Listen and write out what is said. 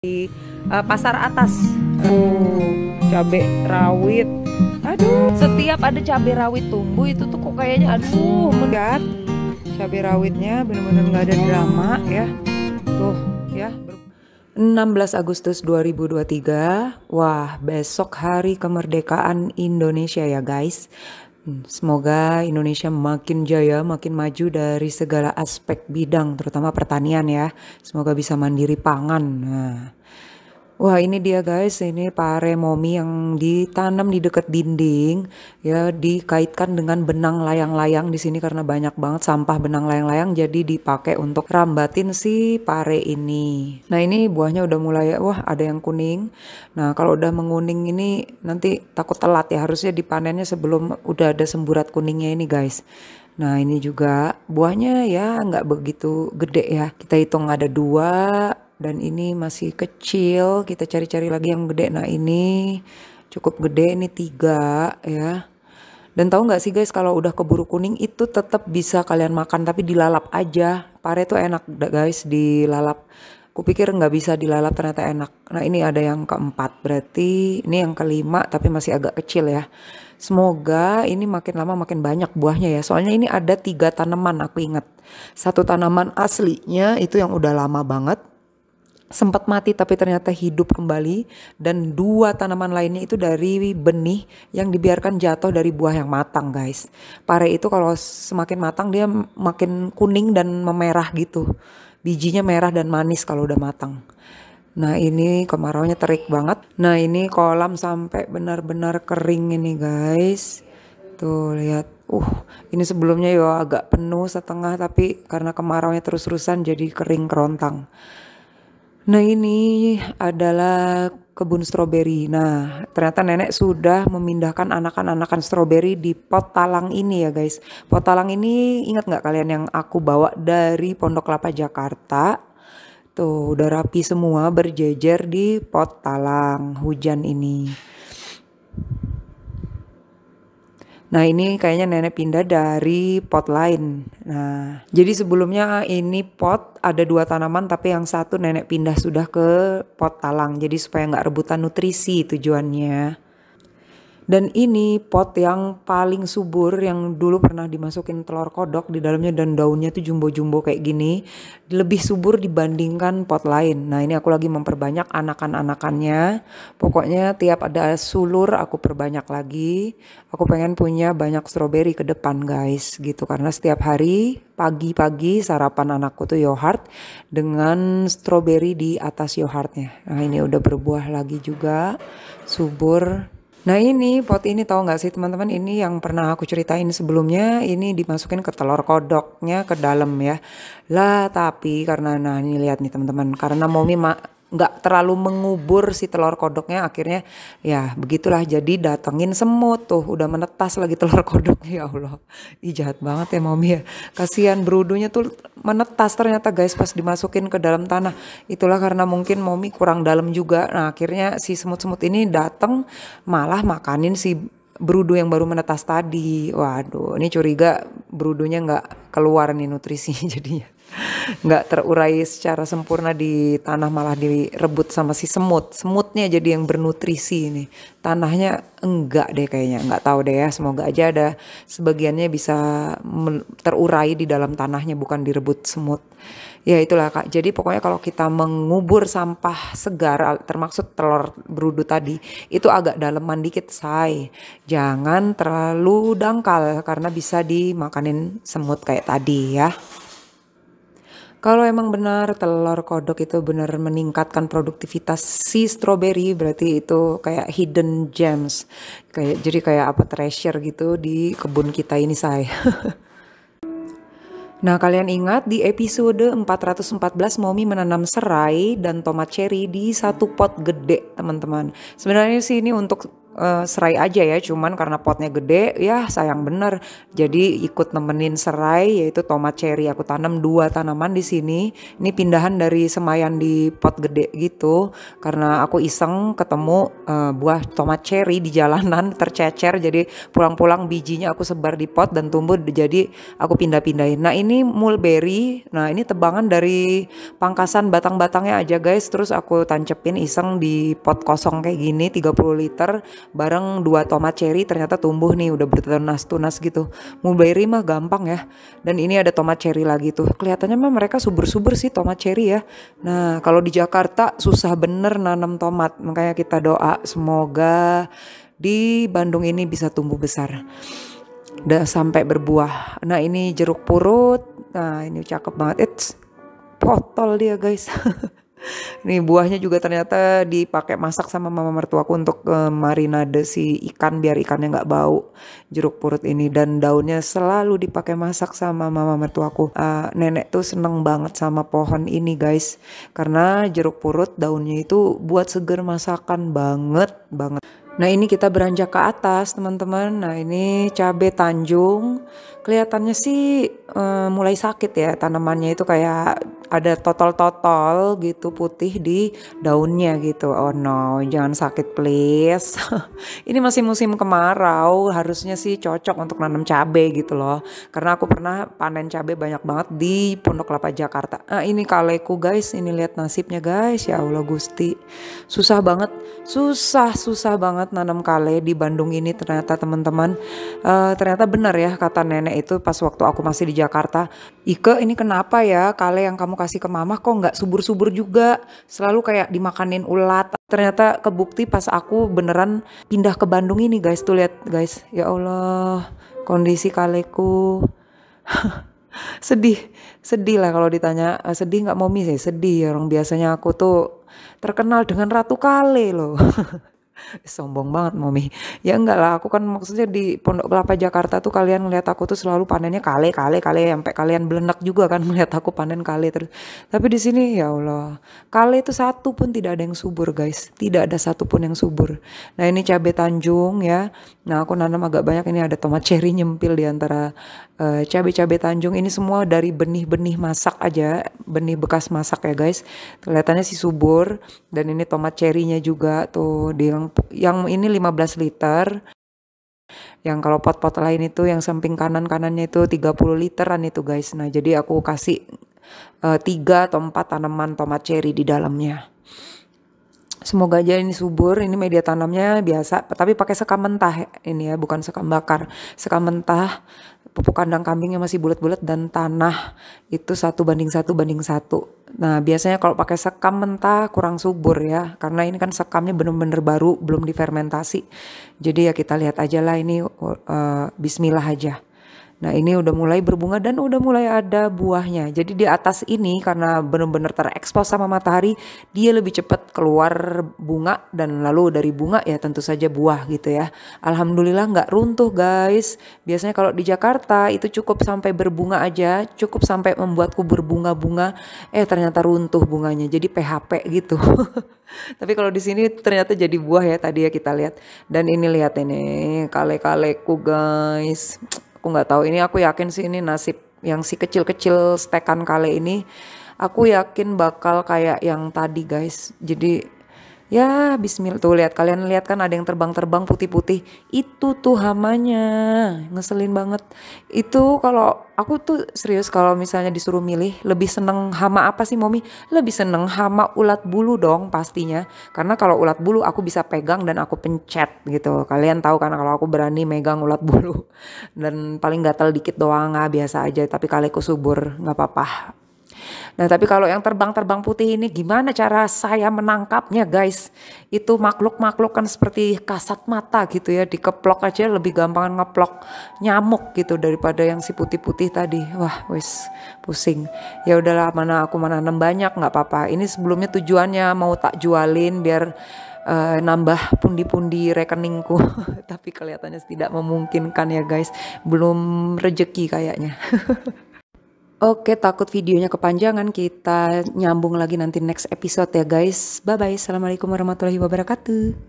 Di pasar atas. Cabai rawit. Aduh, setiap ada cabai rawit tumbuh itu tuh kok kayaknya mendat. Cabai rawitnya bener-bener nggak ada drama ya. Tuh ya. 16 Agustus 2023. Wah, besok hari kemerdekaan Indonesia ya guys. Semoga Indonesia makin jaya, makin maju dari segala aspek bidang, terutama pertanian ya. Semoga bisa mandiri pangan. Nah, wah ini dia guys, ini pare momi yang ditanam di dekat dinding ya, dikaitkan dengan benang layang-layang di sini karena banyak banget sampah benang layang-layang, jadi dipakai untuk rambatin si pare ini. Nah ini buahnya udah mulai, wah ada yang kuning. Nah kalau udah menguning ini nanti takut telat ya, harusnya dipanennya sebelum udah ada semburat kuningnya ini guys. Nah ini juga buahnya ya nggak begitu gede ya, kita hitung ada 2. Dan ini masih kecil, kita cari-cari lagi yang gede. Nah ini cukup gede, ini 3 ya. Dan tahu nggak sih guys, kalau udah keburu kuning itu tetap bisa kalian makan, tapi dilalap aja. Pare tuh enak guys dilalap. Kupikir nggak bisa dilalap, ternyata enak. Nah ini ada yang keempat, berarti ini yang kelima tapi masih agak kecil ya. Semoga ini makin lama makin banyak buahnya ya. Soalnya ini ada 3 tanaman, aku inget. Satu tanaman aslinya itu yang udah lama banget, sempat mati tapi ternyata hidup kembali, dan 2 tanaman lainnya itu dari benih yang dibiarkan jatuh dari buah yang matang guys. Pare itu kalau semakin matang dia makin kuning dan memerah gitu, bijinya merah dan manis kalau udah matang. Nah ini kemaraunya terik banget. Nah ini kolam sampai benar-benar kering ini guys, tuh lihat. Ini sebelumnya ya agak penuh setengah, tapi karena kemaraunya terus-terusan jadi kering kerontang. Nah ini adalah kebun stroberi. Nah ternyata nenek sudah memindahkan anakan-anakan stroberi di pot talang ini ya guys. Pot talang ini ingat nggak kalian yang aku bawa dari Pondok Kelapa Jakarta? Tuh udah rapi semua berjejer di pot talang hujan ini. Nah ini kayaknya nenek pindah dari pot lain. Nah jadi sebelumnya ini pot ada 2 tanaman, tapi yang satu nenek pindah sudah ke pot talang. Jadi supaya nggak rebutan nutrisi tujuannya. Dan ini pot yang paling subur, yang dulu pernah dimasukin telur kodok di dalamnya dan daunnya tuh jumbo-jumbo kayak gini. Lebih subur dibandingkan pot lain. Nah ini aku lagi memperbanyak anakan-anakannya. Pokoknya tiap ada sulur aku perbanyak lagi. Aku pengen punya banyak stroberi ke depan guys gitu. Karena setiap hari pagi-pagi sarapan anakku tuh yogurt dengan stroberi di atas yogurtnya. Nah ini udah berbuah lagi juga, subur. Nah ini pot ini tahu nggak sih teman-teman, ini yang pernah aku ceritain sebelumnya, ini dimasukin ke telur kodoknya ke dalam ya. Lah tapi karena nah ini lihat nih teman-teman, karena Momi nggak terlalu mengubur si telur kodoknya, akhirnya ya begitulah, jadi datengin semut tuh udah menetas lagi telur kodoknya. Ya Allah, ih jahat banget ya Momi ya, kasihan berudunya tuh menetas ternyata guys pas dimasukin ke dalam tanah. Itulah karena mungkin Momi kurang dalam juga. Nah akhirnya si semut-semut ini dateng malah makanin si berudu yang baru menetas tadi. Waduh, ini curiga berudunya nggak keluar nih nutrisinya jadinya. Nggak terurai secara sempurna di tanah, malah direbut sama si semut. Semutnya jadi yang bernutrisi ini. Tanahnya enggak deh kayaknya, nggak tahu deh ya. Semoga aja ada sebagiannya bisa terurai di dalam tanahnya, bukan direbut semut. Ya itulah Kak. Jadi pokoknya kalau kita mengubur sampah segar, termasuk telur berudu tadi, itu agak daleman dikit say. Jangan terlalu dangkal karena bisa dimakanin semut kayak tadi ya. Kalau emang benar telur kodok itu benar meningkatkan produktivitas si stroberi, berarti itu kayak hidden gems. Jadi kayak apa, treasure gitu di kebun kita ini say. Nah kalian ingat di episode 414 Momi menanam serai dan tomat cherry di satu pot gede teman-teman. Sebenarnya sih ini untuk serai aja ya, cuman karena potnya gede ya sayang bener. Jadi ikut nemenin serai, yaitu tomat cherry. Aku tanam 2 tanaman di sini. Ini pindahan dari semayan di pot gede gitu. Karena aku iseng ketemu buah tomat cherry di jalanan tercecer. Jadi pulang-pulang bijinya aku sebar di pot dan tumbuh. Jadi aku pindah-pindahin. Nah ini mulberry. Nah ini tebangan dari pangkasan batang-batangnya aja guys. Terus aku tancepin iseng di pot kosong kayak gini 30 liter. Bareng 2 tomat cherry, ternyata tumbuh nih, udah bertunas-tunas gitu. Mulberry mah gampang ya. Dan ini ada tomat cherry lagi tuh. Kelihatannya mah mereka subur-subur sih tomat cherry ya. Nah kalau di Jakarta susah bener nanam tomat. Makanya kita doa semoga di Bandung ini bisa tumbuh besar. Udah sampai berbuah. Nah ini jeruk purut. Nah ini cakep banget. Potol dia guys. Nih buahnya juga ternyata dipakai masak sama mama mertuaku untuk marinade si ikan biar ikannya nggak bau, jeruk purut ini. Dan daunnya selalu dipakai masak sama mama mertuaku. Nenek tuh seneng banget sama pohon ini guys, karena jeruk purut daunnya itu buat seger masakan banget banget. Nah ini kita beranjak ke atas teman-teman. Nah ini cabai Tanjung. Kelihatannya sih mulai sakit ya, tanamannya itu kayak ada totol-totol gitu putih di daunnya gitu. Oh no, jangan sakit please. Ini masih musim kemarau, harusnya sih cocok untuk nanam cabai gitu loh. Karena aku pernah panen cabai banyak banget di Pondok Kelapa Jakarta. Nah ini kaleku guys, ini lihat nasibnya guys, ya Allah Gusti. Susah banget, susah banget nanam kale di Bandung ini ternyata teman-teman. Ternyata benar ya kata nenek itu pas waktu aku masih di Jakarta. Ike ini kenapa ya kale yang kamu kasih ke mama kok nggak subur-subur juga, selalu kayak dimakanin ulat. Ternyata kebukti pas aku beneran pindah ke Bandung ini guys. Tuh lihat guys, ya Allah kondisi kaleku. sedih lah kalau ditanya sedih nggak Momi sih, sedih. Orang biasanya aku tuh terkenal dengan Ratu Kale loh. Sombong banget Momi. Ya enggak lah, aku kan maksudnya di Pondok Kelapa Jakarta tuh kalian ngeliat aku tuh selalu panennya kale sampai kalian belenak juga kan melihat aku panen kale terus. Tapi di sini ya Allah, kale itu satu pun tidak ada yang subur guys. Tidak ada satu pun yang subur. Nah ini cabai Tanjung ya. Nah aku nanam agak banyak, ini ada tomat cherry nyempil di antara cabai-cabai Tanjung. Ini semua dari benih-benih masak aja, benih bekas masak ya guys. Kelihatannya sih subur. Dan ini tomat cherry-nya juga tuh di yang ini 15 liter. Yang kalau pot-pot lain itu yang samping kanannya itu 30 literan itu guys. Nah jadi aku kasih 3 atau 4 tanaman tomat cherry di dalamnya. Semoga aja ini subur. Ini media tanamnya biasa, tapi pakai sekam mentah ini ya, bukan sekam bakar. Sekam mentah, pupuk kandang kambingnya masih bulat-bulat, dan tanah itu 1:1:1. Nah biasanya kalau pakai sekam mentah kurang subur ya, karena ini kan sekamnya bener-bener baru, belum difermentasi. Jadi ya kita lihat aja lah ini, bismillah aja. Nah ini udah mulai berbunga dan udah mulai ada buahnya. Jadi di atas ini karena benar-benar terekspos sama matahari, dia lebih cepat keluar bunga, dan lalu dari bunga ya tentu saja buah gitu ya. Alhamdulillah nggak runtuh guys. Biasanya kalau di Jakarta itu cukup sampai berbunga aja, cukup sampai membuatku berbunga-bunga, ternyata runtuh bunganya. Jadi PHP gitu. Tapi kalau di sini ternyata jadi buah ya tadi ya kita lihat. Dan ini lihat ini kale-kaleku guys. Aku nggak tahu, ini aku yakin sih ini nasib yang si kecil-kecil stekan kale ini, aku yakin bakal kayak yang tadi guys. Jadi ya bismillah, tuh lihat, kalian lihat kan ada yang terbang-terbang putih-putih, itu tuh hamanya, ngeselin banget. Itu kalau aku tuh serius kalau misalnya disuruh milih lebih seneng hama apa sih Momi? Lebih seneng hama ulat bulu dong pastinya, karena kalau ulat bulu aku bisa pegang dan aku pencet gitu. Kalian tahu kan kalau aku berani megang ulat bulu dan paling gatal dikit doang, biasa aja. Tapi kaleku subur nggak apa-apa. Nah tapi kalau yang terbang-terbang putih ini gimana cara saya menangkapnya guys? Itu makhluk-makhluk kan seperti kasat mata gitu ya, dikeplok aja lebih gampang ngeplok nyamuk gitu daripada yang si putih-putih tadi. Wah wis pusing. Ya udahlah, mana aku menanam banyak nggak apa-apa. Ini sebelumnya tujuannya mau tak jualin biar nambah pundi-pundi rekeningku. Tapi kelihatannya tidak memungkinkan ya guys, belum rezeki kayaknya. Oke, takut videonya kepanjangan, kita nyambung lagi nanti next episode ya guys. Bye bye, assalamualaikum warahmatullahi wabarakatuh.